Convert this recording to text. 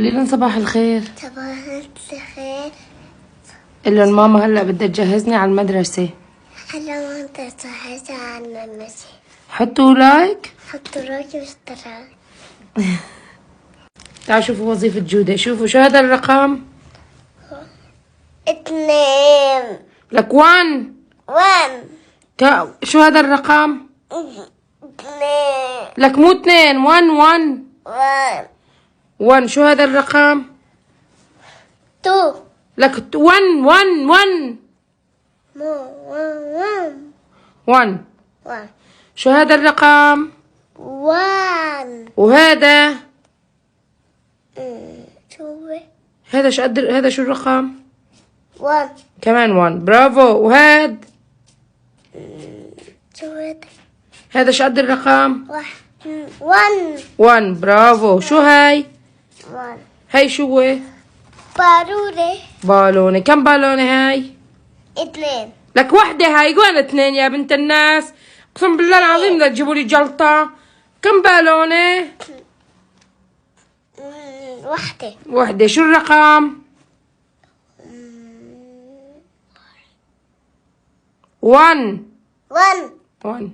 قولي لهم صباح الخير. صباح الخير. قول لهم ماما هلا بدها تجهزني على المدرسة. هلا ما انت صحيت على المسي. حطوا لايك. حطوا لايك واشتراك. تعالوا شوفوا وظيفة جودة. شوفوا شو هذا الرقم. 2 لك 1. 1 شو هذا الرقم. 2 لك مو 2. 1 1 1. شو هذا الرقم. 2 لك 1 مو 1 1. 1 شو هذا الرقم. 1 وهذا شو هذا شو قد هذا شو الرقم. 1 كمان 1. برافو. وهاد شو هذا شو قد الرقم. 1 1. برافو. شو هاي. 1 هاي شو هو. بارودة. بالونة. كم بالونة هاي. 2 لك وحدة هاي. وين 2 يا بنت الناس. اقسم بالله العظيم لا تجيبوا لي جلطة. كم بالونة. وحدة. شو الرقم. 1 1 1.